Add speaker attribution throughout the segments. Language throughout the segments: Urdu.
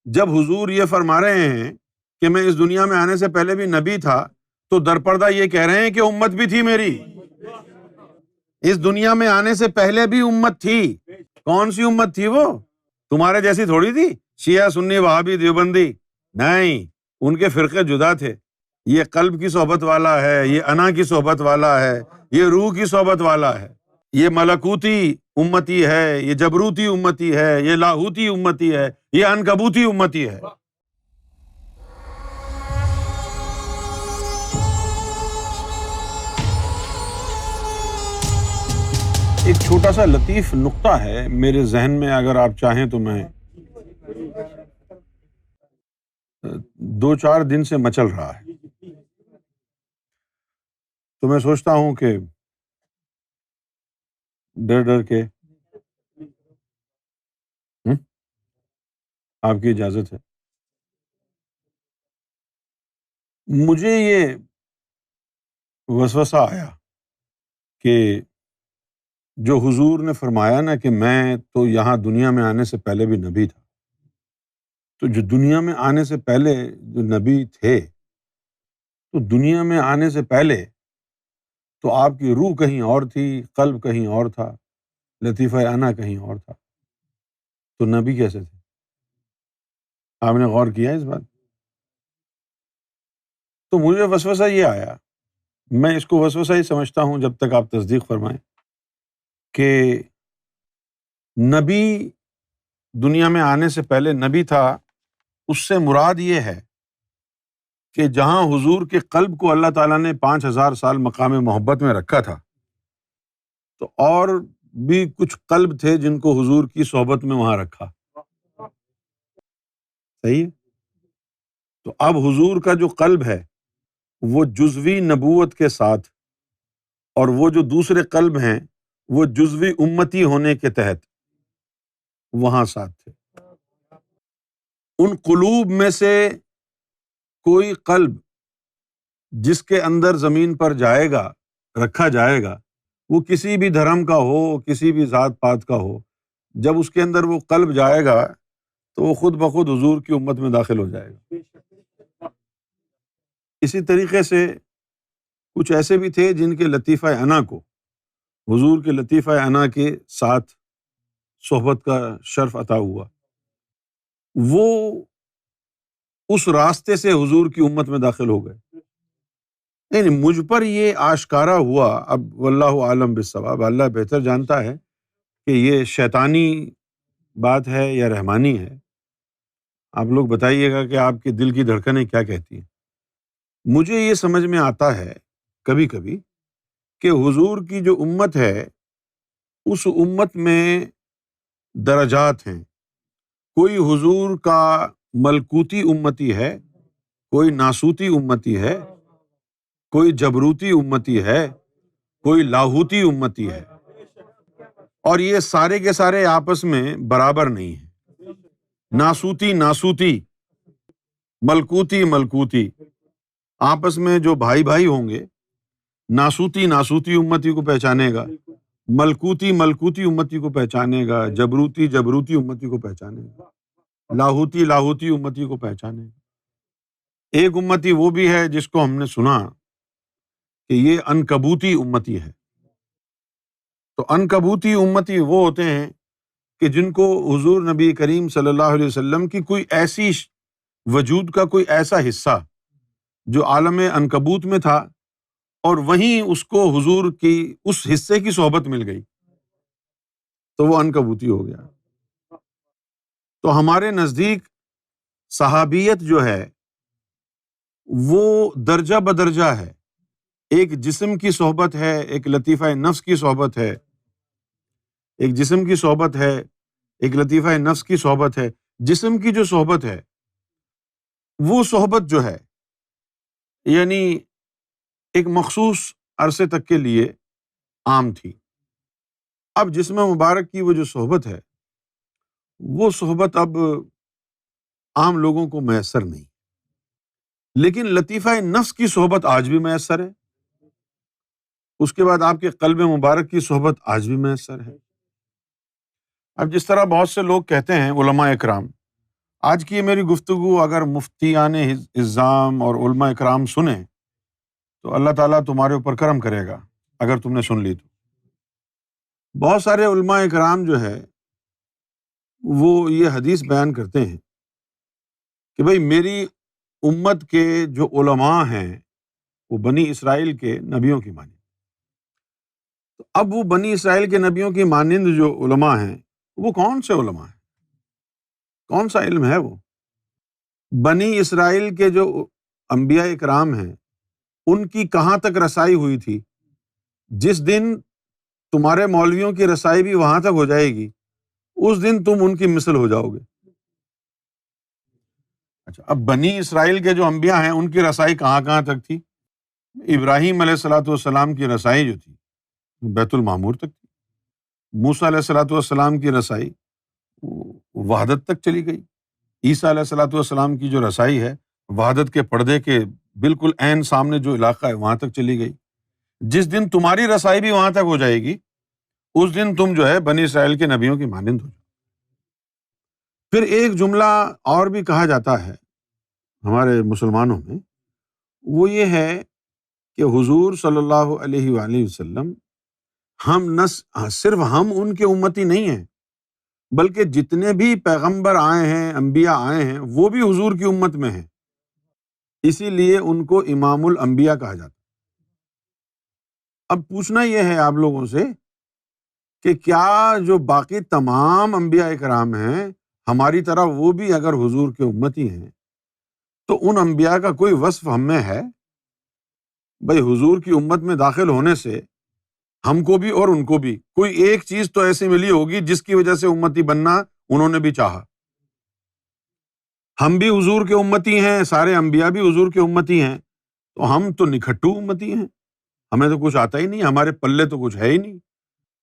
Speaker 1: جب حضور یہ فرما رہے ہیں کہ میں اس دنیا میں آنے سے پہلے بھی نبی تھا، تو درپردہ یہ کہہ رہے ہیں کہ امت بھی تھی میری، اس دنیا میں آنے سے پہلے بھی امت تھی۔ کون سی امت تھی وہ؟ تمہارے جیسی تھوڑی تھی، شیعہ سنی وہابی دیوبندی، نہیں، ان کے فرقے جدا تھے۔ یہ قلب کی صحبت والا ہے، یہ انا کی صحبت والا ہے، یہ روح کی صحبت والا ہے، یہ ملکوتی امتی ہے، یہ جبروتی امتی ہے، یہ لاہوتی امتی ہے، یہ عنکبوتی امتی ہے۔ ایک چھوٹا سا لطیف نقطہ ہے میرے ذہن میں، اگر آپ چاہیں تو میں دو چار دن سے مچل رہا ہے، تو میں سوچتا ہوں کہ ڈر ڈر کے آپ کی اجازت ہے، مجھے یہ وسوسہ آیا کہ جو حضور نے فرمایا نا کہ میں تو یہاں دنیا میں آنے سے پہلے بھی نبی تھا، تو جو دنیا میں آنے سے پہلے جو نبی تھے، تو دنیا میں آنے سے پہلے تو آپ کی روح کہیں اور تھی، قلب کہیں اور تھا، لطیفہ انا کہیں اور تھا، تو نبی کیسے تھے؟ آپ نے غور کیا اس بات؟ تو مجھے وسوسہ یہ آیا، میں اس کو وسوسہ ہی سمجھتا ہوں جب تک آپ تصدیق فرمائیں، کہ نبی دنیا میں آنے سے پہلے نبی تھا، اس سے مراد یہ ہے کہ جہاں حضور کے قلب کو اللہ تعالیٰ نے 5000 سال مقام محبت میں رکھا تھا، تو اور بھی کچھ قلب تھے جن کو حضور کی صحبت میں وہاں رکھا۔ صحیح ہے؟ تو اب حضور کا جو قلب ہے وہ جزوی نبوت کے ساتھ، اور وہ جو دوسرے قلب ہیں وہ جزوی امتی ہونے کے تحت وہاں ساتھ تھے۔ ان قلوب میں سے کوئی قلب جس کے اندر زمین پر جائے گا، رکھا جائے گا، وہ کسی بھی دھرم کا ہو، کسی بھی ذات پات کا ہو، جب اس کے اندر وہ قلب جائے گا تو وہ خود بخود حضور کی امت میں داخل ہو جائے گا۔ اسی طریقے سے کچھ ایسے بھی تھے جن کے لطیفہ انا کو حضور کے لطیفہ انا کے ساتھ صحبت کا شرف عطا ہوا، وہ اس راستے سے حضور کی امت میں داخل ہو گئے۔ نہیں، مجھ پر یہ آشکارا ہوا، اب واللہ عالم بالصواب، اللہ بہتر جانتا ہے کہ یہ شیطانی بات ہے یا رحمانی ہے۔ آپ لوگ بتائیے گا کہ آپ کے دل کی دھڑکنیں کیا کہتی ہیں۔ مجھے یہ سمجھ میں آتا ہے کبھی کبھی کہ حضور کی جو امت ہے، اس امت میں درجات ہیں۔ کوئی حضور کا ملکوتی امتی ہے، کوئی ناسوتی امتی ہے، کوئی جبروتی امتی ہے، کوئی لاہوتی امتی ہے، اور یہ سارے کے سارے آپس میں برابر نہیں ہیں۔ ناسوتی ناسوتی، ملکوتی ملکوتی، آپس میں جو بھائی بھائی ہوں گے، ناسوتی ناسوتی امتی کو پہچانے گا، ملکوتی ملکوتی امتی کو پہچانے گا، جبروتی جبروتی امتی کو پہچانے گا، لاہوتی لاہوتی امتی کو پہچانے گا۔ ایک امتی وہ بھی ہے جس کو ہم نے سنا کہ یہ عنکبوتی امتی ہے۔ تو عنکبوتی امتی وہ ہوتے ہیں کہ جن کو حضور نبی کریم صلی اللہ علیہ وسلم کی کوئی ایسی وجود کا کوئی ایسا حصہ جو عالم عنکبوت میں تھا، اور وہیں اس کو حضور کی اس حصے کی صحبت مل گئی، تو وہ عنکبوتی ہو گیا۔ تو ہمارے نزدیک صحابیت جو ہے وہ درجہ بدرجہ ہے۔ ایک جسم کی صحبت ہے، ایک لطیفہ نفس کی صحبت ہے، ایک جسم کی صحبت ہے، ایک لطیفہ نفس کی صحبت ہے۔ جسم کی جو صحبت ہے، وہ صحبت جو ہے یعنی ایک مخصوص عرصے تک کے لیے عام تھی۔ اب جسم مبارک کی وہ جو صحبت ہے، وہ صحبت اب عام لوگوں کو میسر نہیں، لیکن لطیفہ نفس کی صحبت آج بھی میسر ہے، اس کے بعد آپ کے قلب مبارک کی صحبت آج بھی میسر ہے۔ اب جس طرح بہت سے لوگ کہتے ہیں، علماء اکرام، آج کی یہ میری گفتگو اگر مفتیان اعظام اور علماء اکرام سنیں تو اللہ تعالیٰ تمہارے اوپر کرم کرے گا اگر تم نے سن لی تو۔ بہت سارے علماء اکرام جو ہے وہ یہ حدیث بیان کرتے ہیں کہ بھئی میری امت کے جو علماء ہیں وہ بنی اسرائیل کے نبیوں کی مانند۔ تو اب وہ بنی اسرائیل کے نبیوں کی مانند جو علماء ہیں وہ کون سے علماء ہیں؟ کون سا علم ہے وہ؟ بنی اسرائیل کے جو انبیاء اکرام ہیں ان کی کہاں تک رسائی ہوئی تھی؟ جس دن تمہارے مولویوں کی رسائی بھی وہاں تک ہو جائے گی اس دن تم ان کی مثل ہو جاؤ گے۔ اچھا، اب بنی اسرائیل کے جو انبیاء ہیں ان کی رسائی کہاں کہاں تک تھی؟ ابراہیم علیہ الصلوۃ والسلام کی رسائی جو تھی بیت المعمور تک تھی۔ موسیٰ علیہ الصلوۃ والسلام کی رسائی وحدت تک چلی گئی۔ عیسیٰ علیہ الصلوۃ والسلام کی جو رسائی ہے وحدت کے پردے کے بالکل عین سامنے جو علاقہ ہے وہاں تک چلی گئی۔ جس دن تمہاری رسائی بھی وہاں تک ہو جائے گی اس دن تم جو ہے بنی اسرائیل کے نبیوں کی مانند ہو جاؤ۔ پھر ایک جملہ اور بھی کہا جاتا ہے ہمارے مسلمانوں میں، وہ یہ ہے کہ حضور صلی اللہ علیہ وآلہ وسلم صرف ہم ان کے امتی نہیں ہیں بلکہ جتنے بھی پیغمبر آئے ہیں، انبیاء آئے ہیں، وہ بھی حضور کی امت میں ہیں، اسی لیے ان کو امام الانبیاء کہا جاتا ہے۔ اب پوچھنا یہ ہے آپ لوگوں سے کہ کیا جو باقی تمام انبیاء اکرام ہیں ہماری طرح وہ بھی اگر حضور کے امتی ہیں تو ان انبیاء کا کوئی وصف ہم میں ہے؟ بھئی حضور کی امت میں داخل ہونے سے ہم کو بھی اور ان کو بھی کوئی ایک چیز تو ایسی ملی ہوگی جس کی وجہ سے امتی بننا انہوں نے بھی چاہا۔ ہم بھی حضور کے امتی ہیں، سارے انبیاء بھی حضور کے امتی ہیں، تو ہم تو نکھٹو امتی ہیں، ہمیں تو کچھ آتا ہی نہیں، ہمارے پلے تو کچھ ہے ہی نہیں۔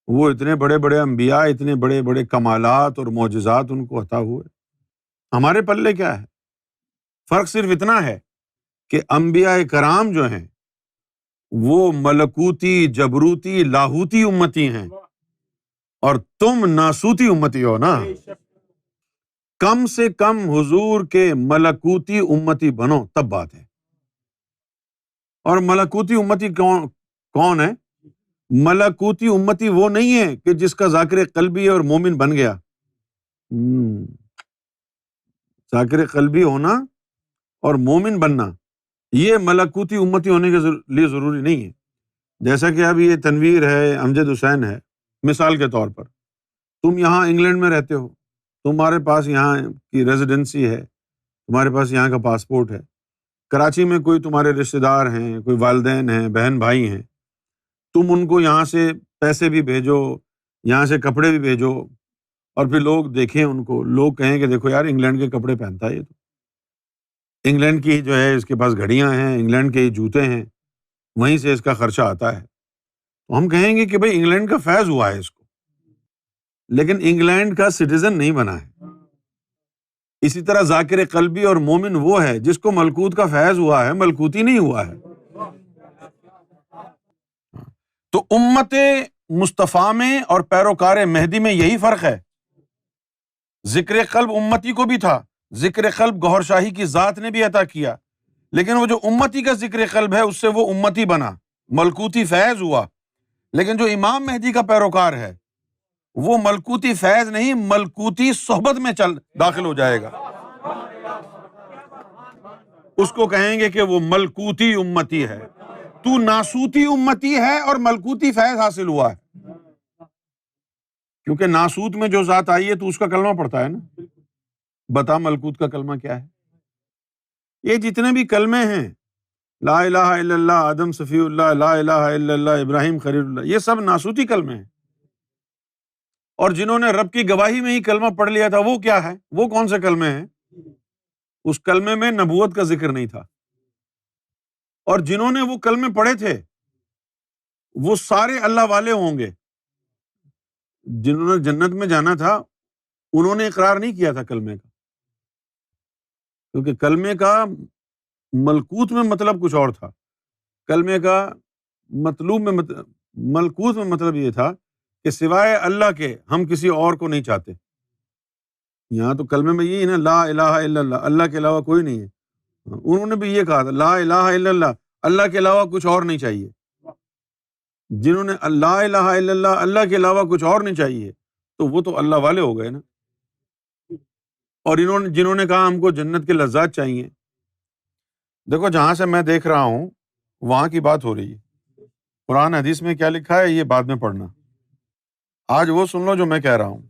Speaker 1: وہ اتنے بڑے بڑے انبیاء، اتنے بڑے بڑے کمالات اور معجزات ان کو عطا ہوئے، ہمارے پلے کیا ہے؟ فرق صرف اتنا ہے کہ انبیاء کرام جو ہیں وہ ملکوتی، جبروتی، لاہوتی امتی ہیں اور تم ناسوتی امتی ہو نا۔ کم سے کم حضور کے ملکوتی امتی بنو تب بات ہے۔ اور ملکوتی امتی کون ہے؟ ملکوتی امتی وہ نہیں ہے کہ جس کا ذاکر قلبی اور مومن بن گیا۔ ذاکر قلبی ہونا اور مومن بننا یہ ملکوتی امتی ہونے کے لیے ضروری نہیں ہے۔ جیسا کہ اب یہ تنویر ہے، امجد حسین ہے، مثال کے طور پر تم یہاں انگلینڈ میں رہتے ہو، تمہارے پاس یہاں کی ریزیڈنسی ہے، تمہارے پاس یہاں کا پاسپورٹ ہے، کراچی میں کوئی تمہارے رشتہ دار ہیں، کوئی والدین ہیں، بہن بھائی ہیں، تم ان کو یہاں سے پیسے بھی بھیجو، یہاں سے کپڑے بھی بھیجو، اور پھر لوگ دیکھیں ان کو، لوگ کہیں کہ دیکھو یار انگلینڈ کے کپڑے پہنتا ہے یہ تو، انگلینڈ کی جو ہے اس کے پاس گھڑیاں ہیں، انگلینڈ کے جوتے ہیں، وہیں سے اس کا خرچہ آتا ہے، تو ہم کہیں گے کہ بھئی انگلینڈ کا فیض ہوا ہے اس کو، لیکن انگلینڈ کا سٹیزن نہیں بنا ہے۔ اسی طرح ذاکر قلبی اور مومن وہ ہے جس کو ملکوت کا فیض ہوا ہے، ملکوتی نہیں ہوا ہے۔ تو امت مصطفیٰ میں اور پیروکار مہدی میں یہی فرق ہے۔ ذکر قلب امتی کو بھی تھا، ذکر قلب گوہر شاہی کی ذات نے بھی عطا کیا، لیکن وہ جو امتی کا ذکر قلب ہے اس سے وہ امتی بنا، ملکوتی فیض ہوا۔ لیکن جو امام مہدی کا پیروکار ہے وہ ملکوتی فیض نہیں، ملکوتی صحبت میں داخل ہو جائے گا، اس کو کہیں گے کہ وہ ملکوتی امتی ہے۔ تو ناسوتی امتی ہے اور ملکوتی فیض حاصل ہوا ہے، کیونکہ ناسوت میں جو ذات آئی ہے تو اس کا کلمہ پڑھتا ہے نا۔ بتا ملکوت کا کلمہ کیا ہے؟ یہ جتنے بھی کلمے ہیں، لا الہ الا اللہ، آدم صفی اللہ، لا الہ الا اللہ، ابراہیم خلیل اللہ، یہ سب ناسوتی کلمے ہیں۔ اور جنہوں نے رب کی گواہی میں ہی کلمہ پڑھ لیا تھا وہ کیا ہے؟ وہ کون سے کلمے ہیں؟ اس کلمے میں نبوت کا ذکر نہیں تھا۔ اور جنہوں نے وہ کلمے پڑھے تھے وہ سارے اللہ والے ہوں گے۔ جنہوں نے جنت میں جانا تھا انہوں نے اقرار نہیں کیا تھا کلمے کا، کیونکہ کلمے کا ملکوت میں مطلب کچھ اور تھا، کلمے کا ملکوت میں مطلب یہ تھا کہ سوائے اللہ کے ہم کسی اور کو نہیں چاہتے۔ یہاں تو کلمے میں یہی ہے نا، لا الہ الا اللہ، اللہ کے علاوہ کوئی نہیں ہے۔ انہوں نے بھی یہ کہا تھا، لا الہ الا اللہ، اللہ کے علاوہ کچھ اور نہیں چاہیے۔ جنہوں نے لا الہ الا اللہ، اللہ کے علاوہ کچھ اور نہیں چاہیے، تو وہ تو اللہ والے ہو گئے نا۔ اور جنہوں نے کہا ہم کو جنت کے لذات چاہیے، دیکھو جہاں سے میں دیکھ رہا ہوں وہاں کی بات ہو رہی ہے۔ قرآن حدیث میں کیا لکھا ہے یہ بعد میں پڑھنا، آج وہ سن لو جو میں کہہ رہا ہوں۔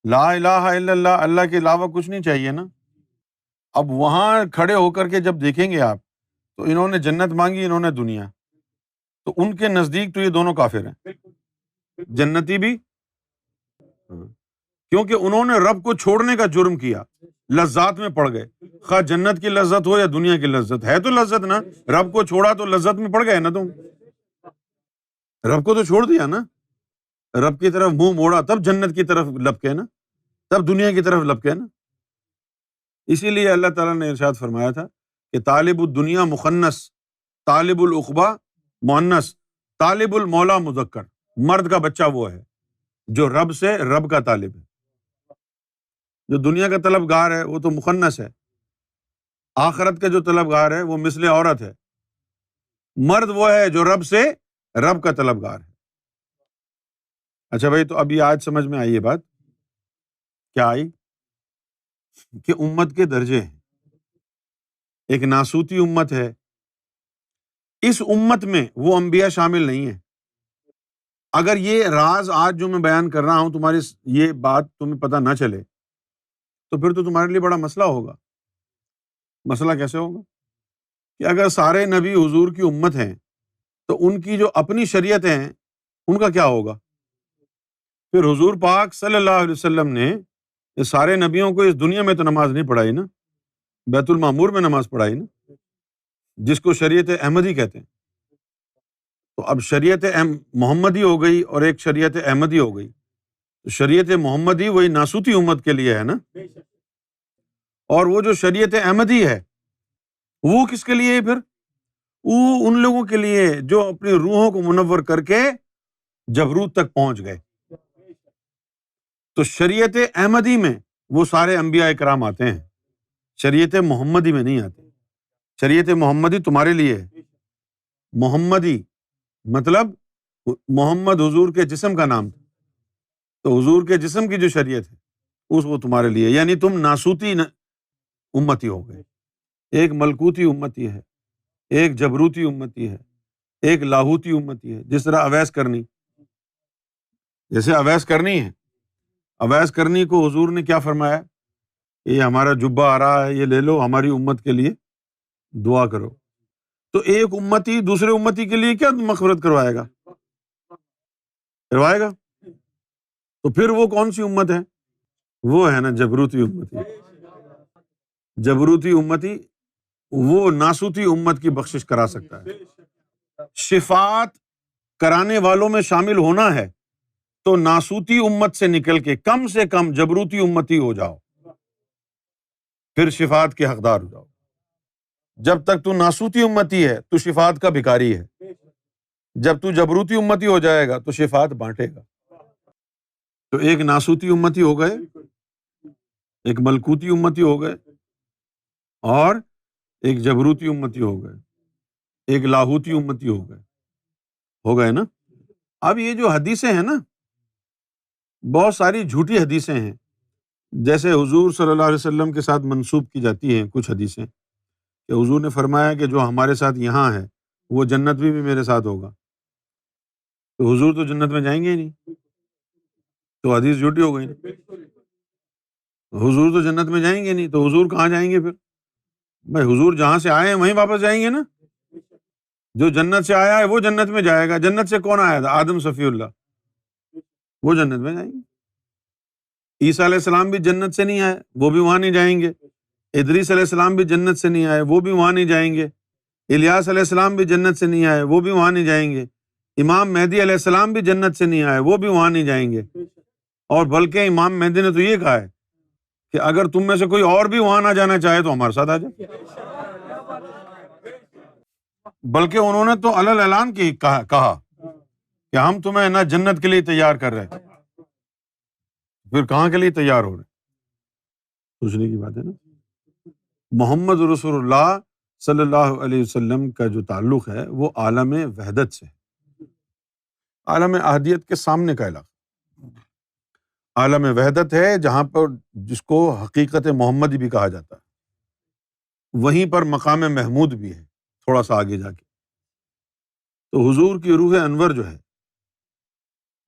Speaker 1: لا الہ الا اللہ، اللہ کے علاوہ کچھ نہیں چاہیے نا۔ اب وہاں کھڑے ہو کر کے جب دیکھیں گے آپ، تو انہوں نے جنت مانگی، انہوں نے دنیا، تو ان کے نزدیک تو یہ دونوں کافر ہیں، جنتی بھی، کیونکہ انہوں نے رب کو چھوڑنے کا جرم کیا، لذات میں پڑ گئے، خواہ جنت کی لذت ہو یا دنیا کی لذت، ہے تو لذت نا، رب کو چھوڑا تو لذت میں پڑ گئے نا تم، رب کو تو چھوڑ دیا نا، رب کی طرف منہ موڑا تب جنت کی طرف لپکے نا، تب دنیا کی طرف لپکے نا۔ اسی لیے اللہ تعالیٰ نے ارشاد فرمایا تھا کہ طالب الدنیا مخنث، طالب العقبہ مؤنث، طالب المولا مذکر۔ مرد کا بچہ وہ ہے جو رب سے رب کا طالب ہے، جو دنیا کا طلبگار ہے وہ تو مخنث ہے، آخرت کا جو طلبگار ہے وہ مثل عورت ہے، مرد وہ ہے جو رب سے رب کا طلبگار ہے۔ اچھا بھائی، تو ابھی آج سمجھ میں آئی یہ بات، کیا آئی؟ کہ امت کے درجے ہیں، ایک ناسوتی امت ہے، اس امت میں وہ انبیاء شامل نہیں ہیں۔ اگر یہ راز آج جو میں بیان کر رہا ہوں تمہاری یہ بات تمہیں پتہ نہ چلے تو پھر تو تمہارے لیے بڑا مسئلہ ہوگا۔ مسئلہ کیسے ہوگا؟ کہ اگر سارے نبی حضور کی امت ہیں تو ان کی جو اپنی شریعتیں ہیں ان کا کیا ہوگا؟ پھر حضور پاک صلی اللہ علیہ وسلم نے اس سارے نبیوں کو اس دنیا میں تو نماز نہیں پڑھائی نا، بیت المعمور میں نماز پڑھائی نا، جس کو شریعت احمدی کہتے ہیں۔ تو اب شریعت محمدی ہو گئی اور ایک شریعت احمدی ہو گئی، تو شریعت محمدی وہی ناسوتی امت کے لیے ہے نا، اور وہ جو شریعت احمدی ہے وہ کس کے لیے ہے پھر؟ وہ ان لوگوں کے لیے جو اپنی روحوں کو منور کر کے جبروت تک پہنچ گئے۔ تو شریعت احمدی میں وہ سارے انبیاء کرام آتے ہیں، شریعت محمدی میں نہیں آتے۔ شریعت محمدی تمہارے لیے ہے، محمدی مطلب محمد حضور کے جسم کا نام تھا، تو حضور کے جسم کی جو شریعت ہے وہ تمہارے لیے، یعنی تم ناسوتی امتی ہو گئے۔ ایک ملکوتی امتی ہے، ایک جبروتی امتی ہے، ایک لاہوتی امتی ہے۔ جس طرح اویس کرنی، جیسے اویس کرنی ہے، اویس کرنی کو حضور نے کیا فرمایا؟ یہ ہمارا جبہ آ رہا ہے، یہ لے لو، ہماری امت کے لیے دعا کرو۔ تو ایک امتی دوسرے امتی کے لیے کیا مغفرت کروائے گا؟ کروائے گا؟ تو پھر وہ کون سی امت ہے؟ وہ ہے نا جبروتی امتی۔ جبروتی امتی وہ ناسوتی امت کی بخشش کرا سکتا ہے۔ شفاعت کرانے والوں میں شامل ہونا ہے تو ناسوتی امت سے نکل کے کم سے کم جبروتی امتی ہو جاؤ، پھر شفاعت کے حقدار ہو جاؤ۔ جب تک تو ناسوتی امتی ہے تو شفاعت کا بھکاری ہے، جب تو جبروتی امتی ہو جائے گا تو شفاعت بانٹے گا۔ تو ایک ناسوتی امتی ہو گئے، ایک ملکوتی امتی ہو گئے، اور ایک جبروتی امتی ہو گئے، ایک لاہوتی امتی ہو گئے نا۔ اب یہ جو حدیثیں ہیں نا، بہت ساری جھوٹی حدیثیں ہیں، جیسے حضور صلی اللہ علیہ وسلم کے ساتھ منسوب کی جاتی ہیں کچھ حدیثیں، کہ حضور نے فرمایا کہ جو ہمارے ساتھ یہاں ہے وہ جنت میں بھی میرے ساتھ ہوگا، تو حضور تو جنت میں جائیں گے ہی نہیں، تو حدیث جھوٹی ہو گئی نا۔ حضور تو جنت میں جائیں گے نہیں تو حضور کہاں جائیں گے پھر؟ بھائی حضور جہاں سے آئے ہیں وہیں واپس جائیں گے نا۔ جو جنت سے آیا ہے وہ جنت میں جائے گا۔ جنت سے کون آیا تھا؟ آدم صفی اللہ، وہ جنت میں جائیں گے۔ عیسیٰ علیہ السلام بھی جنت سے نہیں آئے، وہ بھی وہاں نہیں جائیں گے۔ ادریس علیہ السلام بھی جنت سے نہیں آئے، وہ بھی وہاں نہیں جائیں گے۔ الیاس علیہ السلام بھی جنت سے نہیں آئے، وہ بھی وہاں نہیں جائیں گے۔ امام مہدی علیہ السلام بھی جنت سے نہیں آئے، وہ بھی وہاں نہیں جائیں گے۔ اور بلکہ امام مہدی نے تو یہ کہا ہے کہ اگر تم میں سے کوئی اور بھی وہاں نہ جانا چاہے تو ہمارے ساتھ آ جائے۔ بلکہ انہوں نے تو علی الاعلان کہا کہ ہم تمہیں نہ جنت کے لیے تیار کر رہے ہیں۔ پھر کہاں کے لیے تیار ہو رہے ہیں؟ سوچنے کی بات ہے نا۔ محمد رسول اللہ صلی اللہ علیہ وسلم کا جو تعلق ہے وہ عالم وحدت سے ہے، عالم احدیت کے سامنے کا علاقہ عالم وحدت ہے، جہاں پر جس کو حقیقت محمدی بھی کہا جاتا ہے، وہیں پر مقام محمود بھی ہے تھوڑا سا آگے جا کے۔ تو حضور کی روح انور جو ہے،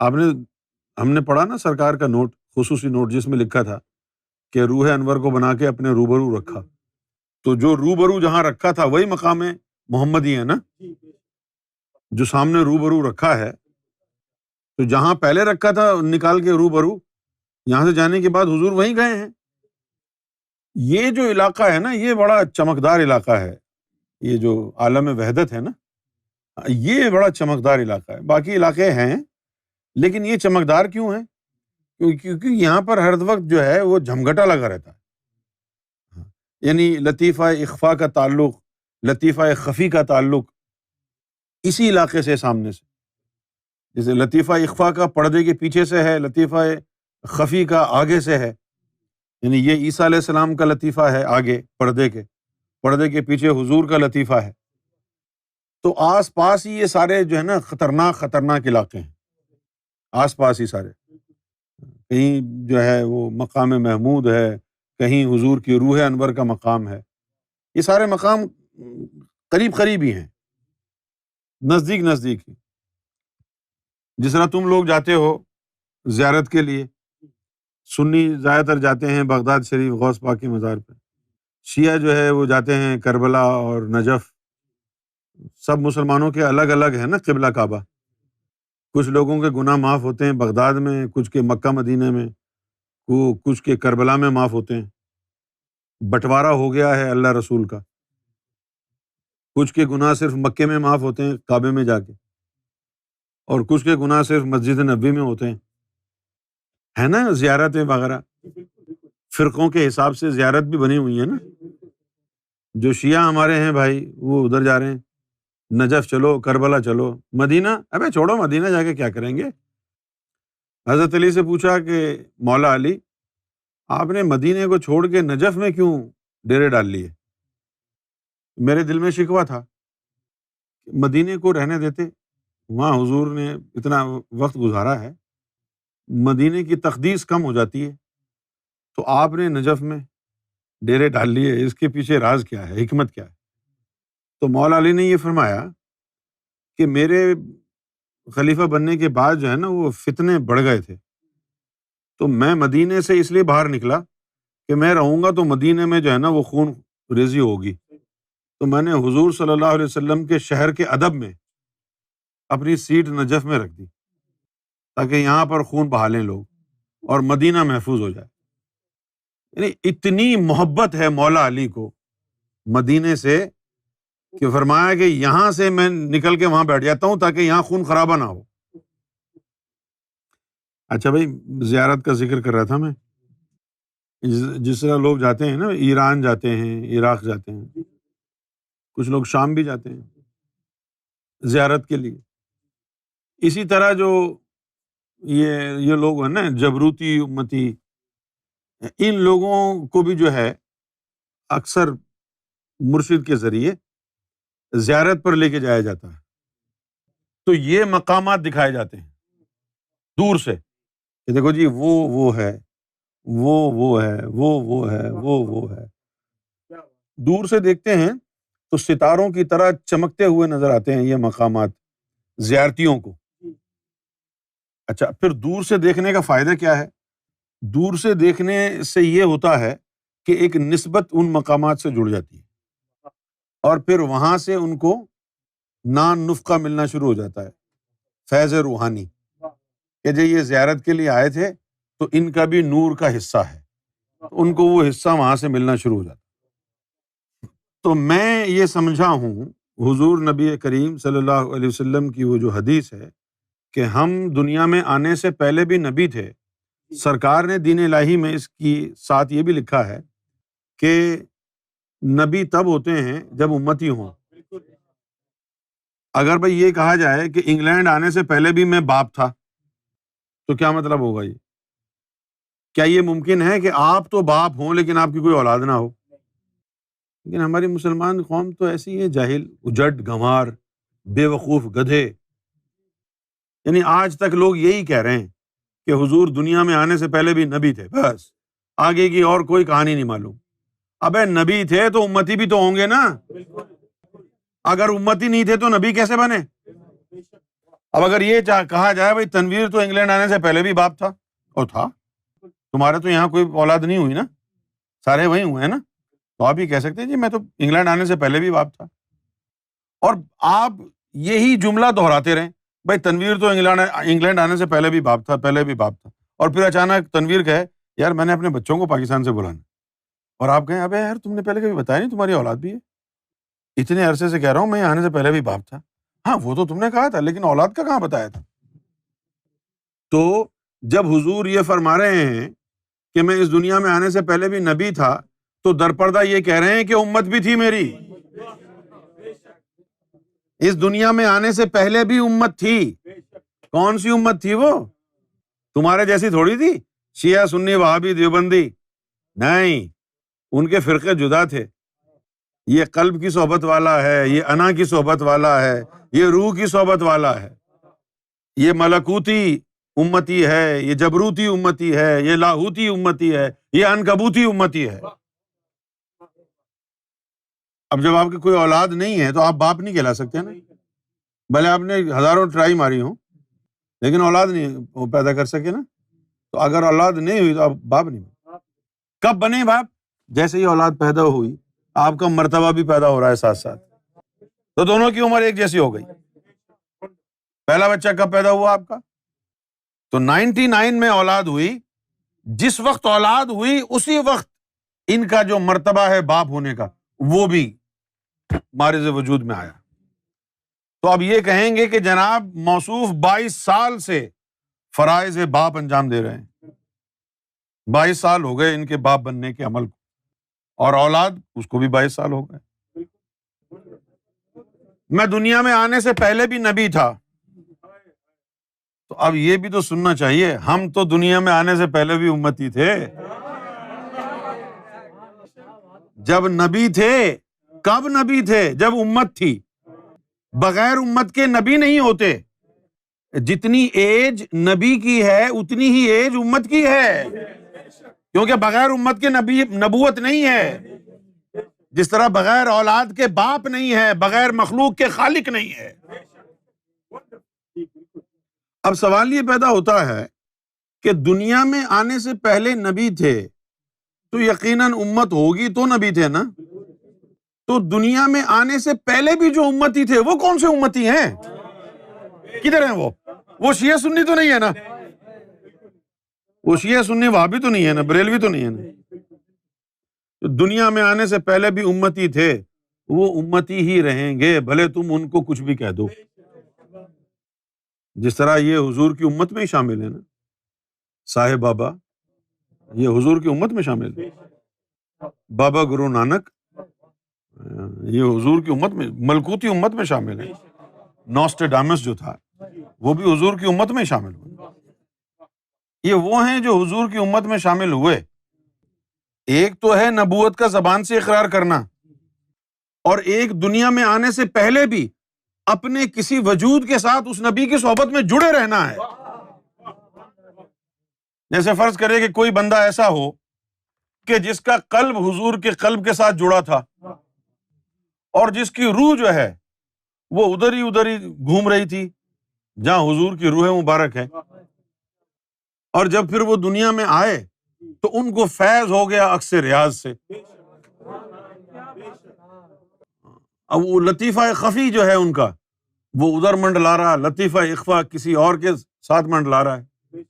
Speaker 1: آپ نے ہم نے پڑھا نا سرکار کا نوٹ، خصوصی نوٹ، جس میں لکھا تھا کہ روح انور کو بنا کے اپنے روبرو رکھا، تو جو روبرو جہاں رکھا تھا وہی مقام محمدی ہے نا، جو سامنے روبرو رکھا ہے، تو جہاں پہلے رکھا تھا نکال کے روبرو، یہاں سے جانے کے بعد حضور وہیں گئے ہیں۔ یہ جو علاقہ ہے نا، یہ بڑا چمکدار علاقہ ہے، یہ جو عالم وحدت ہے نا، یہ بڑا چمکدار علاقہ ہے۔ باقی علاقے ہیں لیکن یہ چمکدار کیوں ہے؟ کیونکہ یہاں پر ہر وقت جو ہے وہ جھمگٹا لگا رہتا ہے، یعنی لطیفہ اخفا کا تعلق، لطیفہ خفی کا تعلق اسی علاقے سے، سامنے سے، جیسے لطیفہ اخفا کا پردے کے پیچھے سے ہے، لطیفہ خفی کا آگے سے ہے، یعنی یہ عیسیٰ علیہ السلام کا لطیفہ ہے آگے پردے کے پیچھے حضور کا لطیفہ ہے۔ تو آس پاس ہی یہ سارے جو ہے نا خطرناک علاقے ہیں، آس پاس ہی سارے، کہیں جو ہے وہ مقام محمود ہے، کہیں حضور کی روح انور کا مقام ہے، یہ سارے مقام قریب قریب ہی ہیں، نزدیک نزدیک ہی۔ جس طرح تم لوگ جاتے ہو زیارت کے لیے، سنی زیادہ تر جاتے ہیں بغداد شریف غوث پاک کے مزار پہ، شیعہ جو ہے وہ جاتے ہیں کربلا اور نجف، سب مسلمانوں کے الگ الگ ہے نا قبلہ کعبہ، کچھ لوگوں کے گناہ معاف ہوتے ہیں بغداد میں، کچھ کے مکہ مدینہ میں، کچھ کے کربلا میں معاف ہوتے ہیں، بٹوارا ہو گیا ہے اللہ رسول کا، کچھ کے گناہ صرف مکے میں معاف ہوتے ہیں کعبے میں جا کے، اور کچھ کے گناہ صرف مسجد نبوی میں ہوتے ہیں، ہے نا زیارتیں وغیرہ، فرقوں کے حساب سے زیارت بھی بنی ہوئی ہے نا، جو شیعہ ہمارے ہیں بھائی وہ ادھر جا رہے ہیں، نجف چلو، کربلا چلو، مدینہ، ابے چھوڑو مدینہ جا کے کیا کریں گے۔ حضرت علی سے پوچھا کہ مولا علی، آپ نے مدینے کو چھوڑ کے نجف میں کیوں ڈیرے ڈال لیے؟ میرے دل میں شکوہ تھا، مدینے کو رہنے دیتے، وہاں حضور نے اتنا وقت گزارا ہے، مدینے کی تقدیس کم ہو جاتی ہے، تو آپ نے نجف میں ڈیرے ڈال لیے، اس کے پیچھے راز کیا ہے، حکمت کیا ہے؟ تو مولا علی نے یہ فرمایا کہ میرے خلیفہ بننے کے بعد جو ہے نا وہ فتنے بڑھ گئے تھے، تو میں مدینے سے اس لیے باہر نکلا کہ میں رہوں گا تو مدینے میں جو ہے نا وہ خون ریزی ہوگی، تو میں نے حضور صلی اللہ علیہ وسلم کے شہر کے ادب میں اپنی سیٹ نجف میں رکھ دی، تاکہ یہاں پر خون بہا لیں لوگ اور مدینہ محفوظ ہو جائے۔ یعنی اتنی محبت ہے مولا علی کو مدینے سے کہ فرمایا کہ یہاں سے میں نکل کے وہاں بیٹھ جاتا ہوں تاکہ یہاں خون خرابہ نہ ہو۔ اچھا بھائی، زیارت کا ذکر کر رہا تھا میں، جس طرح لوگ جاتے ہیں نا، ایران جاتے ہیں، عراق جاتے ہیں، کچھ لوگ شام بھی جاتے ہیں زیارت کے لیے، اسی طرح جو یہ لوگ ہیں نا جبروتی امتی، ان لوگوں کو بھی جو ہے اکثر مرشد کے ذریعے زیارت پر لے کے جایا جاتا ہے، تو یہ مقامات دکھائے جاتے ہیں دور سے کہ دیکھو جی وہ ہے، وہ ہے، وہ ہے، وہ ہے، دور سے دیکھتے ہیں تو ستاروں کی طرح چمکتے ہوئے نظر آتے ہیں یہ مقامات زیارتیوں کو۔ اچھا، پھر دور سے دیکھنے کا فائدہ کیا ہے؟ دور سے دیکھنے سے یہ ہوتا ہے کہ ایک نسبت ان مقامات سے جڑ جاتی ہے، اور پھر وہاں سے ان کو نان نفقہ ملنا شروع ہو جاتا ہے، فیض روحانی، کہ جو یہ زیارت کے لیے آئے تھے تو ان کا بھی نور کا حصہ ہے، ان کو وہ حصہ وہاں سے ملنا شروع ہو جاتا ہے۔ تو میں یہ سمجھا ہوں حضور نبی کریم صلی اللہ علیہ وسلم کی وہ جو حدیث ہے کہ ہم دنیا میں آنے سے پہلے بھی نبی تھے، سرکار نے دین الہی میں اس کی ساتھ یہ بھی لکھا ہے کہ نبی تب ہوتے ہیں جب امتی ہوں۔ اگر بھائی یہ کہا جائے کہ انگلینڈ آنے سے پہلے بھی میں باپ تھا تو کیا مطلب ہوگا یہ؟ کیا یہ ممکن ہے کہ آپ تو باپ ہوں لیکن آپ کی کوئی اولاد نہ ہو؟ لیکن ہماری مسلمان قوم تو ایسی ہے، جاہل، اجڑ، گنوار، بے وقوف گدھے۔ یعنی آج تک لوگ یہی کہہ رہے ہیں کہ حضور دنیا میں آنے سے پہلے بھی نبی تھے، بس آگے کی اور کوئی کہانی نہیں معلوم۔ ابے نبی تھے تو امتی بھی تو ہوں گے نا، اگر امتی نہیں تھے تو نبی کیسے بنے؟ اب اگر یہ کہا جائے بھائی تنویر تو انگلینڈ آنے سے پہلے بھی باپ تھا، اور تھا، تمہارے تو یہاں کوئی اولاد نہیں ہوئی نا، سارے وہیں ہوئے ہیں نا، تو آپ یہ کہہ سکتے ہیں جی میں تو انگلینڈ آنے سے پہلے بھی باپ تھا، اور آپ یہی جملہ دہراتے رہیں بھائی تنویر تو انگلینڈ آنے سے پہلے بھی باپ تھا، پہلے بھی باپ تھا، اور پھر اچانک تنویر کہے یار میں نے اپنے بچوں کو پاکستان سے بلانا، اور آپ کہیں ابے یار تم نے پہلے کبھی بتایا نہیں تمہاری اولاد بھی ہے، اتنے عرصے سے کہہ رہا ہوں میں آنے سے پہلے بھی باپ تھا، ہاں وہ تو تم نے کہا تھا لیکن اولاد کا کہاں بتایا تھا؟ تو جب حضور یہ فرما رہے ہیں کہ میں اس دنیا میں آنے سے پہلے بھی نبی تھا، تو درپردہ یہ کہہ رہے ہیں کہ امت بھی تھی میری، اس دنیا میں آنے سے پہلے بھی امت تھی۔ کون سی امت تھی وہ؟ تمہارے جیسی تھوڑی تھی، شیعہ، سنی، وہابی، دیوبندی، نہیں، ان کے فرقے جدا تھے۔ یہ قلب کی صحبت والا ہے، یہ انا کی صحبت والا ہے، یہ روح کی صحبت والا ہے، یہ ملکوتی امتی ہے، یہ جبروتی امتی ہے، یہ لاہوتی امتی ہے، یہ عنکبوتی امتی ہے۔ اب جب آپ کی کوئی اولاد نہیں ہے تو آپ باپ نہیں کہلا سکتے نا، بھلے آپ نے ہزاروں ٹرائی ماری ہوں لیکن اولاد نہیں پیدا کر سکے نا، تو اگر اولاد نہیں ہوئی تو آپ باپ نہیں بنے۔ کب بنے باپ؟ جیسے ہی اولاد پیدا ہوئی، آپ کا مرتبہ بھی پیدا ہو رہا ہے ساتھ ساتھ، تو دونوں کی عمر ایک جیسی ہو گئی۔ پہلا بچہ کب پیدا ہوا آپ کا؟ تو 99 میں اولاد ہوئی، جس وقت اولاد ہوئی اسی وقت ان کا جو مرتبہ ہے باپ ہونے کا وہ بھی مارز وجود میں آیا۔ تو اب یہ کہیں گے کہ جناب موصوف 22 سال سے فرائض باپ انجام دے رہے ہیں، 22 سال ہو گئے ان کے باپ بننے کے عمل کو، اور اولاد اس کو بھی 22 سال ہو گئے۔ میں دنیا میں آنے سے پہلے بھی نبی تھا، تو اب یہ بھی تو سننا چاہیے ہم تو دنیا میں آنے سے پہلے بھی امتی تھے۔ جب نبی تھے، کب نبی تھے؟ جب امت تھی، بغیر امت کے نبی نہیں ہوتے۔ جتنی ایج نبی کی ہے اتنی ہی ایج امت کی ہے، کیونکہ بغیر امت کے نبی نبوت نہیں ہے، جس طرح بغیر اولاد کے باپ نہیں ہے، بغیر مخلوق کے خالق نہیں ہے۔ اب سوال یہ پیدا ہوتا ہے کہ دنیا میں آنے سے پہلے نبی تھے تو یقیناً امت ہوگی تو نبی تھے نا، تو دنیا میں آنے سے پہلے بھی جو امتی تھے وہ کون سے امتی ہیں؟ کدھر ہیں وہ شیعہ سنی تو نہیں ہے نا، وہ شیعہ سنی وہابی تو نہیں ہے نا، بریلوی تو نہیں ہے نا، تو دنیا میں آنے سے پہلے بھی امتی تھے، وہ امتی ہی رہیں گے بھلے تم ان کو کچھ بھی کہہ دو۔ جس طرح یہ حضور کی امت میں ہی شامل ہے نا، صاحب بابا یہ حضور کی امت میں شامل ہے، بابا گرو نانک یہ حضور کی امت میں، ملکوتی امت میں شامل ہے، نوسٹرڈامس جو تھا وہ بھی حضور کی امت میں شامل ہوئے۔ یہ وہ ہیں جو حضور کی امت میں شامل ہوئے۔ ایک تو ہے نبوت کا زبان سے اقرار کرنا، اور ایک دنیا میں آنے سے پہلے بھی اپنے کسی وجود کے ساتھ اس نبی کی صحبت میں جڑے رہنا ہے۔ جیسے فرض کرے کہ کوئی بندہ ایسا ہو کہ جس کا قلب حضور کے قلب کے ساتھ جڑا تھا، اور جس کی روح جو ہے وہ ادھر ہی گھوم رہی تھی جہاں حضور کی روح مبارک ہے، اور جب پھر وہ دنیا میں آئے تو ان کو فیض ہو گیا عکس ریاض سے۔ اب وہ لطیفہ خفی جو ہے ان کا وہ ادھر منڈلا رہا، لطیفہ اخفا کسی اور کے ساتھ منڈلا رہا ہے۔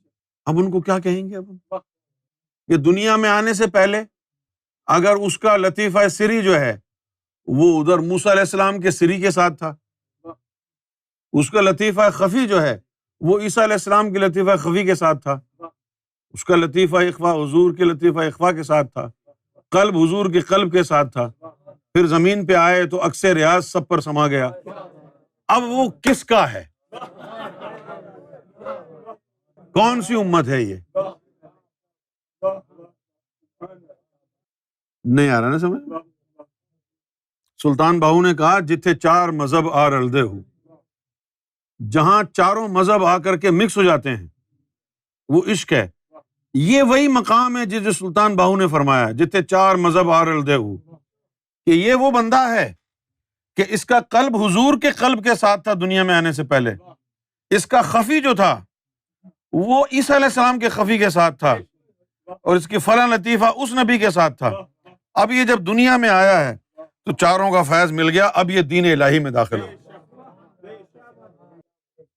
Speaker 1: اب ان کو کیا کہیں گے؟ اب یہ دنیا میں آنے سے پہلے اگر اس کا لطیفہ سری جو ہے وہ ادھر موسیٰ علیہ السلام کے سری کے ساتھ تھا، اس کا لطیفہ خفی جو ہے وہ عیسیٰ علیہ السلام کے لطیفہ خفی کے ساتھ تھا، اس کا لطیفہ اخفا حضور کے لطیفہ اخفا کے ساتھ تھا، قلب حضور کے قلب کے ساتھ تھا، پھر زمین پہ آئے تو عکس ریاض سب پر سما گیا۔ اب وہ کس کا ہے؟ کون سی امت ہے یہ؟ نہیں آ رہا نا سمجھ؟ سلطان باہو نے کہا جتھے چار مذہب آ رلدے ہو، جہاں چاروں مذہب آ کر کے مکس ہو جاتے ہیں وہ عشق ہے۔ یہ وہی مقام ہے جو سلطان باہو نے فرمایا جتھے چار مذہب آ رلدے ہو، کہ یہ وہ بندہ ہے کہ اس کا قلب حضور کے قلب کے ساتھ تھا دنیا میں آنے سے پہلے، اس کا خفی جو تھا وہ عیسیٰ علیہ السلام کے خفی کے ساتھ تھا، اور اس کی فلاں لطیفہ اس نبی کے ساتھ تھا۔ اب یہ جب دنیا میں آیا ہے تو چاروں کا فیض مل گیا، اب یہ دین الہی میں داخل ہو،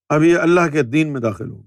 Speaker 1: اب یہ اللہ کے دین میں داخل ہو۔